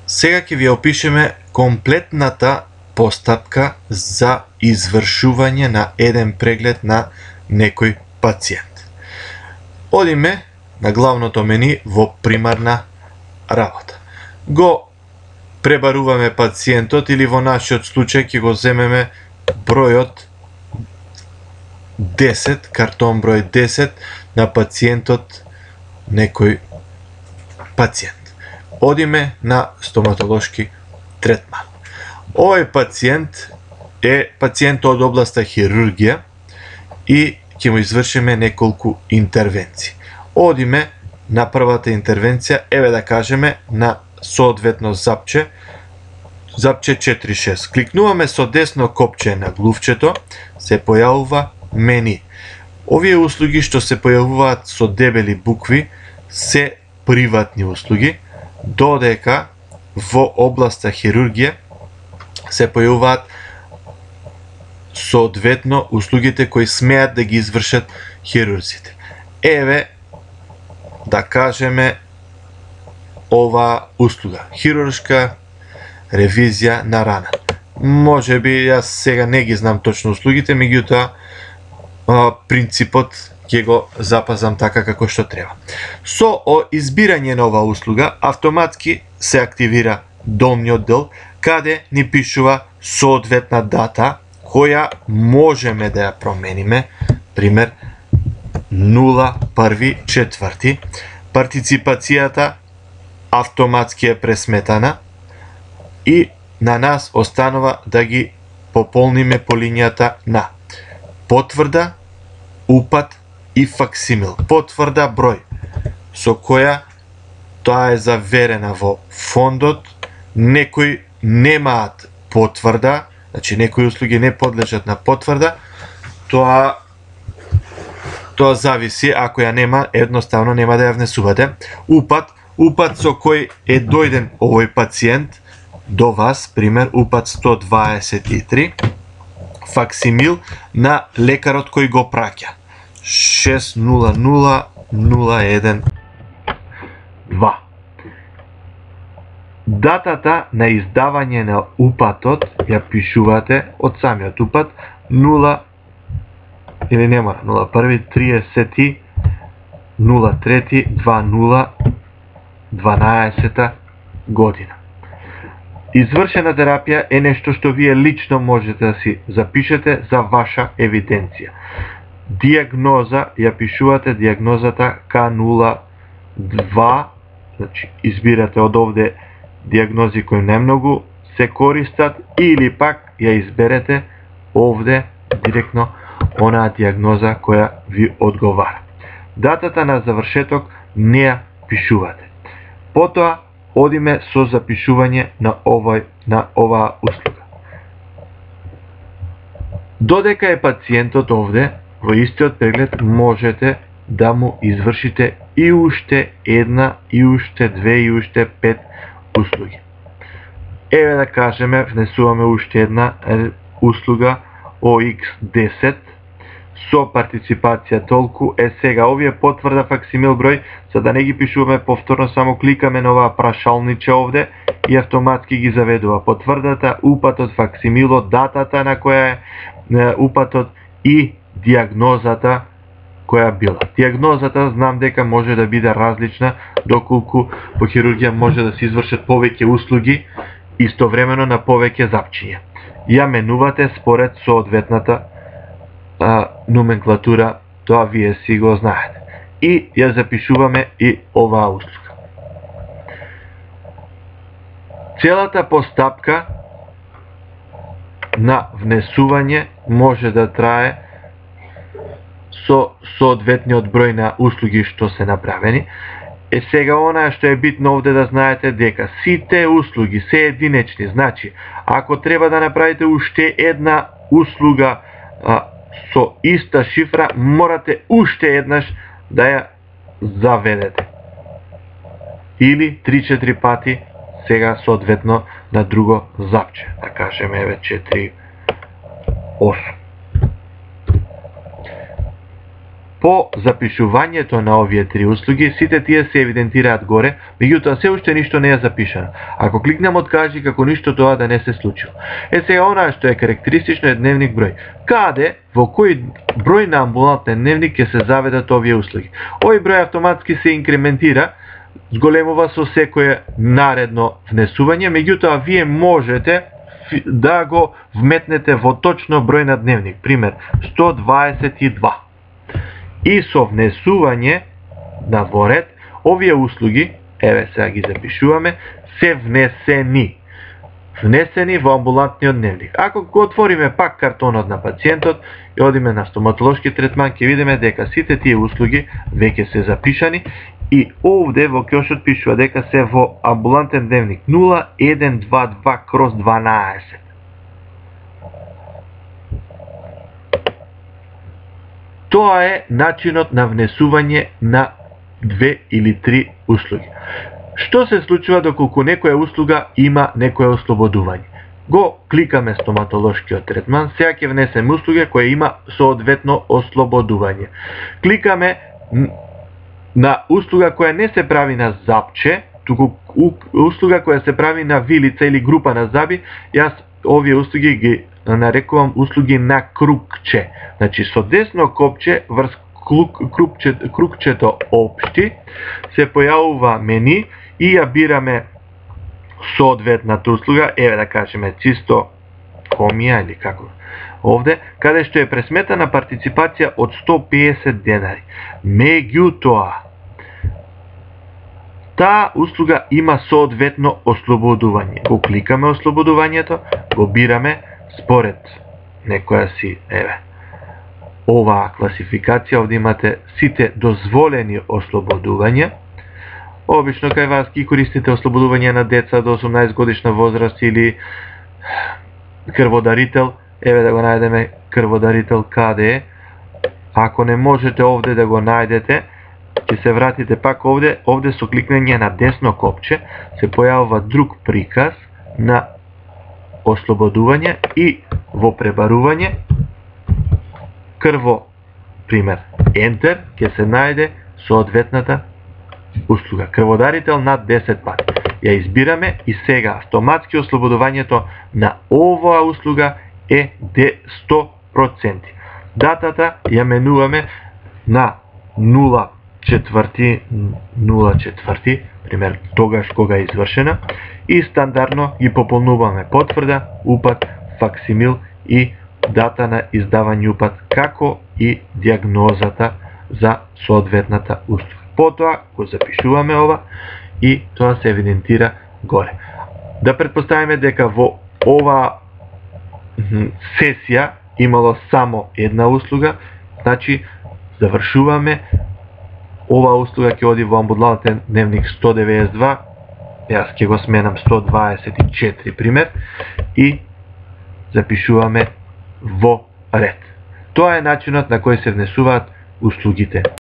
Сега ќе ви опишеме комплетната постапка за извршување на еден преглед на некој пациент. Одиме на главното мени во примарна работа. Го пребаруваме пациентот или во нашиот случај ќе го земеме бројот 10, картон број 10 на пациентот некој пациент. Одиме на стоматолошки третман. Овој пациент е пациент од областа хирургија и ќе му извршиме неколку интервенции. Одиме на првата интервенција, еве да кажеме на соодветно запче 4.6. Кликнуваме со десно копче на глувчето, се појавува мени. Овие услуги што се појавуваат со дебели букви се приватни услуги, додека во областа хирургија се појавуваат соодветно услугите кои смеат да ги извршат хирурзите. Еве да кажеме ова услуга, хируршка ревизија на рана. Може би јас сега не ги знам точно услугите, меѓутоа принципот ќе го запазам така како што треба. Со избирање на оваа услуга, автоматски се активира долниот дел, каде ни пишува соодветна дата, која можеме да ја промениме, пример 01.04. Партиципацијата автоматски е пресметана и на нас останува да ги пополниме по линијата на потврда, упат и факсимил. Потврда број со која тоа е заверена во фондот, некои немаат потврда, значи некои услуги не подлежат на потврда, тоа зависи, ако ја нема, едноставно нема да ја внесувате. Упат со кој е дојден овој пациент до вас, пример, упат 123, факсимил на лекарот кој го праќа, 6000112. Датата на издавање на упатот ја пишувате од самиот упат 0 или не мора 01.03.2012 година. Извршена терапија е нешто што вие лично можете да си запишете за ваша евиденција. Диагноза ја пишувате диагнозата К02, значи избирате од овде диагнози кои најмногу се користат или пак ја изберете овде директно онаа диагноза која ви одговара. Датата на завршеток не ја пишувате. Потоа одиме со запишување на оваа услуга. Додека е пациентот овде, во истиот преглед можете да му извршите и уште една, и уште две, и уште 5 услуги. Еве да кажеме, внесуваме уште една услуга OX10 со партиципација толку. Сега овие потврда факсимил број, за да не ги пишуваме повторно, само кликаме на оваа прашалниче овде и автоматски ги заведува потврдата, упатот, факсимилот, датата на која е упатот и диагнозата која била. Диагнозата знам дека може да биде различна, доколку по хирургија може да се извршат повеќе услуги истовремено на повеќе запчиња. Ја менувате според соодветната номенклатура, тоа вие си го знаете. И ја запишуваме и оваа услуга. Целата постапка на внесување може да трае со соодветниот број на услуги што се направени. Сега она што е битно овде да знаете дека сите услуги се единечни, значи ако треба да направите уште една услуга со иста шифра, морате уште еднаш да ја заведете. Или 3-4 пати сега соодветно на друго запче. Да кажеме еве 4.8. По запишувањето на овие три услуги, сите тие се евидентираат горе, меѓутоа се уште ништо не е запишано. Ако кликнем откажи, како ништо тоа да не се случило. Сега онаа што е карактеристично е дневник број. Каде, во кој број на амбулантен дневник ќе се заведат овие услуги? Овој број автоматски се инкрементира, зголемува со секое наредно внесување, меѓутоа вие можете да го вметнете во точно број на дневник, пример 122. И со внесување на воред, овие услуги, еве сега ги запишуваме, се внесени. Внесени во амбулантниот дневник. Ако го отвориме пак картонот на пациентот и одиме на стоматолошки третман, ќе видиме дека сите тие услуги веќе се запишани и овде во кјошот пишува дека се во амбулантен дневник 0122/12. Тоа е начинот на внесување на 2 или 3 услуги. Што се случува доколку некоја услуга има некое ослободување? Го кликаме стоматолошкиот третман, сега ќе внесеме услуга која има соодветно ослободување. Кликаме на услуга која не се прави на запче, туку услуга која се прави на вилица или група на зъби. Јас овие услуги ги нарекувам услуги на кругче. Значи со десно копче врз кругчето општи се појавува мени и ја бираме соодветната услуга, еве да кажеме цистокомија или како овде, каде што е пресметана партиципација од 150 денари. Меѓутоа, таа услуга има соодветно ослободување. Го кликаме ослободувањето, го бираме според некоја си, еве, оваа класификација, овде имате сите дозволени ослободувања. Обично кај вас ги користите ослободување на деца до 18 годишна возраст или крводарител. Еве да го најдеме крводарител каде е. Ако не можете овде да го најдете, ќе се вратите пак овде, овде со кликнење на десно копче се појавува друг приказ на ослободување и во пребарување крво, пример, Enter, ќе се најде соодветната услуга. Крводарител над 10 пати. Ја избираме и сега автоматски ослободувањето на оваа услуга е 100%. Датата ја менуваме на 04/04, пример, тогаш кога е извршена, и стандардно ги пополнуваме потврда, упат, факсимил и дата на издавање упат, како и диагнозата за соодветната услуга. Потоа го запишуваме ова и тоа се евидентира горе. Да предпоставиме дека во оваа сесија имало само една услуга, значи завршуваме оваа услуга ќе оди во амбулантен дневник 192, јас ќе го сменам 124 пример и запишуваме во ред. Тоа е начинот на кој се внесуваат услугите.